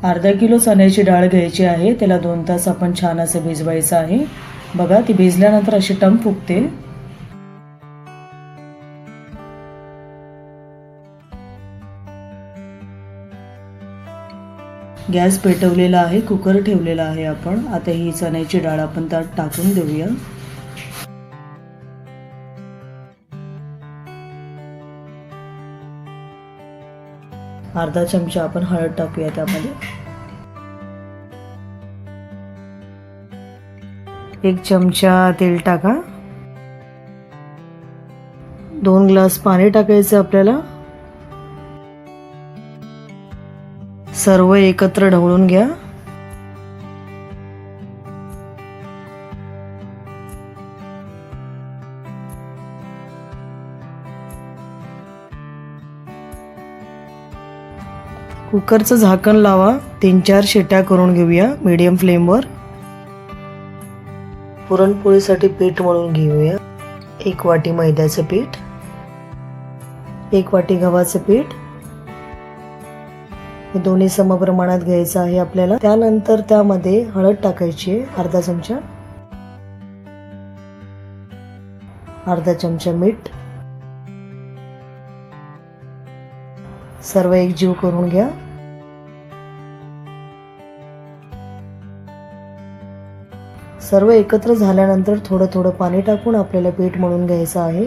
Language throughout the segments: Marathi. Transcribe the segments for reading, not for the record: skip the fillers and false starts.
अर्धा किलो चण्याची डाळ घ्यायची आहे. त्याला 2 तास आपण छान असं भिजवायचं आहे. बघा ती भिजल्यानंतर अशी टम फुगते. गॅस पेटवलेला आहे, कुकर ठेवलेला आहे आपण. आता ही चण्याची डाळ आपण त्यात टाकून देऊया. अर्धा चमचा आपण हळद टाकूया त्यामध्ये. 1 चमचा तेल टाका. 2 ग्लास पाणी टाकायचं आपल्याला. सर्व एकत्र ढवळून घ्या. कुकरचं झाकण लावा. 3-4 शिट्या करून घेऊया मीडियम फ्लेमवर. पुरणपोळीसाठी पीठ मळून घेऊया. 1 वाटी मैद्याचं पीठ, 1 वाटी गव्हाचं पीठ. हे दोन्ही समप्रमाणात घ्यायचं आहे आपल्याला. त्यानंतर त्यामध्ये हळद टाकायची आहे, अर्धा चमचा. अर्धा चमचा मीठ. सर्व एकजीव करून घ्या. सर्व एकत्र झाल्यानंतर थोडं थोडं पाणी टाकून आपल्याला पीठ मळून घ्यायचं आहे.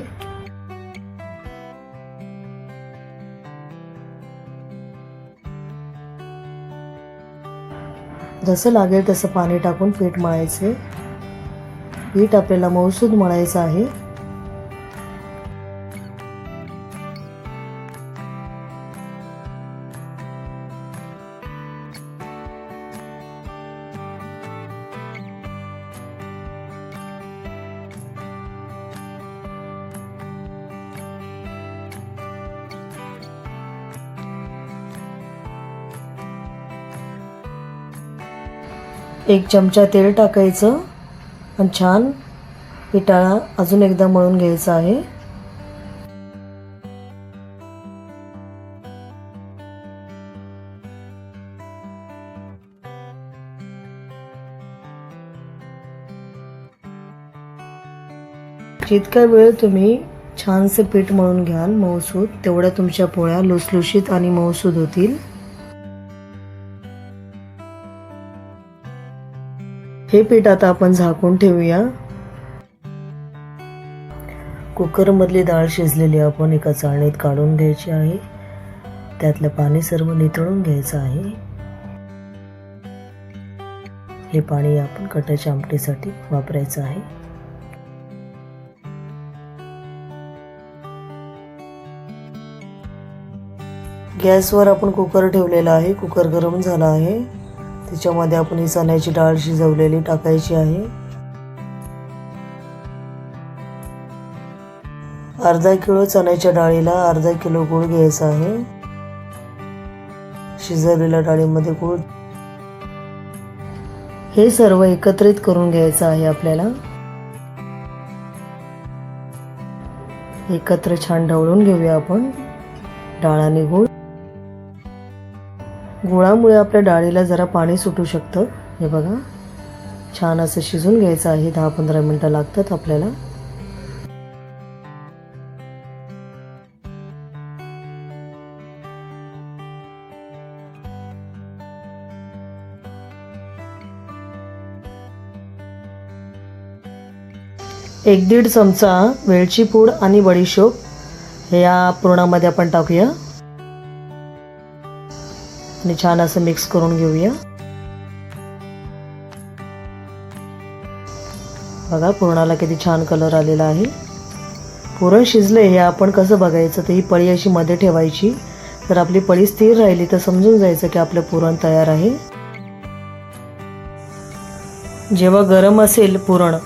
जसं लागेल तसं पाणी टाकून पीठ मळायचे. पीठ आपल्याला मऊसूद मळायचं आहे. एक चमचा तेल टाकायचं आणि छान पिठाला अजून एकदा मळून घ्यायचं आहे. जितका वेळ तुम्ही छानसे पीठ मळून घ्याल मऊसूद, तेवढ्या तुमच्या पोळ्या लुसलुशीत आणि मऊसूद होतील. हे पीठ आता आपण झाकून ठेवूया. कुकरमधली डाळ शिजलेली आपण एका चाळणीत काढून घ्यायची आहे. त्यातलं पाणी सर्व नितळून घ्यायचं आहे. हे पाणी आपण कटाच्या आमटीसाठी वापरायचं आहे. गॅसवर आपण कुकर ठेवलेला आहे. कुकर गरम झाला आहे. त्याच्यामध्ये आपण ही चण्याची डाळ शिजवलेली टाकायची आहे. अर्धा किलो चण्याच्या डाळीला अर्धा किलो गूळ घ्यायचा आहे. शिजवलेल्या डाळीमध्ये गूळ. हे सर्व एकत्रित करून घ्यायचं आहे आपल्याला. एकत्र छान ढवळून घेऊया आपण डाळ आणि गूळ. गुळामुळे आपल्या डाळीला जरा पाणी सुटू शकतं. हे बघा छान असं शिजून घ्यायचं आहे. 10-15 मिनिटं लागतात आपल्याला. एक 1.5 चमचा वेलची पूड आणि बडीशोप हे या पुरणामध्ये आपण टाकूया आणि छान असं मिक्स करून घेऊया. बघा पुरणाला किती छान कलर आलेला आहे. पुरण शिजले हे आपण कसं बघायचं, तर ही पळी अशी मध्ये ठेवायची. जर आपली पळी स्थिर राहिली तर समजून जायचं की आपलं पुरण तयार आहे. जेव्हा गरम असेल पुरण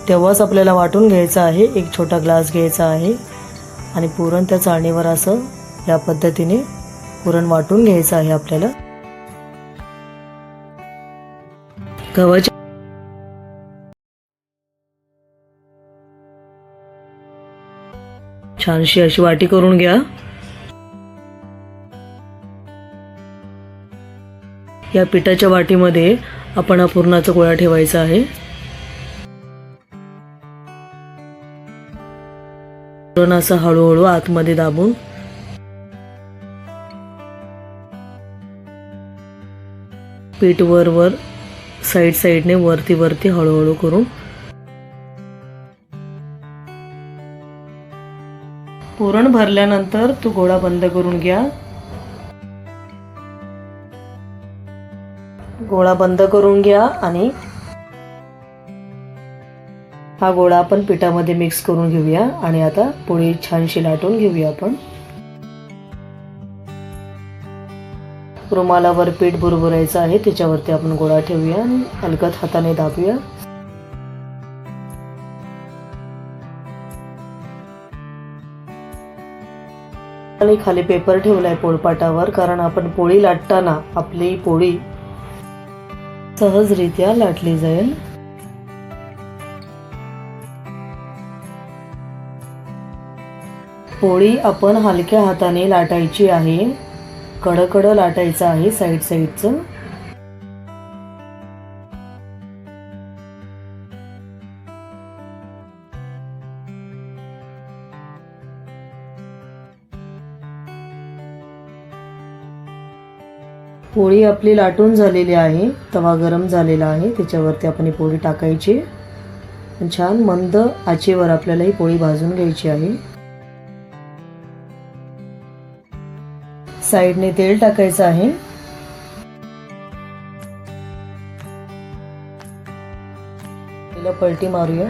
तेव्हाच आपल्याला वाटून घ्यायचं आहे. एक छोटा ग्लास घ्यायचा आहे आणि पुरण त्या चाळणीवर असं या पद्धतीने पुरण वाटून घ्यायचं आहे आपल्याला. गव्हाची छानशी अशी वाटी करून घ्या. या पिठाच्या वाटीमध्ये आपण हा पुरणाचा गोळा ठेवायचा आहे. पुरण असं हळूहळू आतमध्ये दाबून पीठ वर साईडने वरती हळूहळू करून पुरण भरल्यानंतर तो गोळा बंद करून घ्या. गोळा बंद करून घ्या आणि हा गोळा आपण पिठामध्ये मिक्स करून घेऊया आणि आता पोळी छानशी लाटून घेऊया. आपण रुमालावर पीठ बुरबुरायचं आहे, त्याच्यावरती आपण गोळा ठेवूया आणि हलकत हाताने दाबूया. आणि खाली पेपर ठेवलाय पोळपाटावर, कारण आपण पोळी लाटताना आपली पोळी सहजरित्या लाटली जाईल. पोळी आपण हलक्या हाताने लाटायची आहे, कडकड लाटायचं आहे साईडचं. पोळी आपली लाटून झालेली आहे. तवा गरम झालेला आहे, त्याच्यावरती आपण ही पोळी टाकायची. छान मंद आचेवर आपल्याला ही पोळी भाजून घ्यायची आहे. साईडने तेल टाकायचं आहे. पलटी मारूया.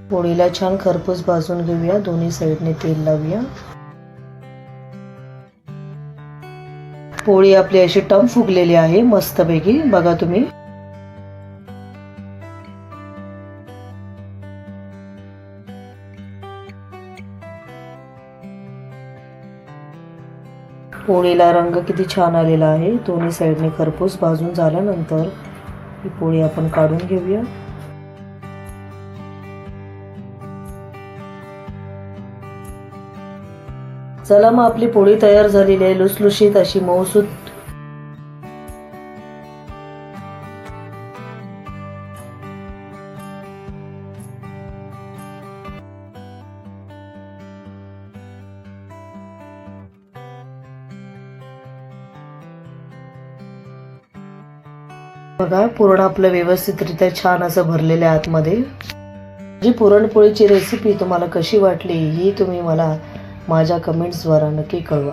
पोळीला छान खरपूस भाजून घेऊया. दोन्ही साईडने तेल लावूया. पोळी आपली अशी टम फुगलेली आहे मस्तपैकी, बघा तुम्ही. पोळीला रंग किती छान आलेला आहे. दोन्ही साईडने खरपूस भाजून झाल्यानंतर ही पोळी आपण काढून घेऊया. चला मग आपली पोळी तयार झालेली आहे, लुसलुशीत अशी मऊसूत. बघा पुरण आपलं व्यवस्थितरित्या छान असं भरलेलं आहे आतमध्ये. जी पुरणपोळीची रेसिपी तुम्हाला कशी वाटली ही तुम्ही मला माझ्या कमेंट्सद्वारा नक्की कळवा.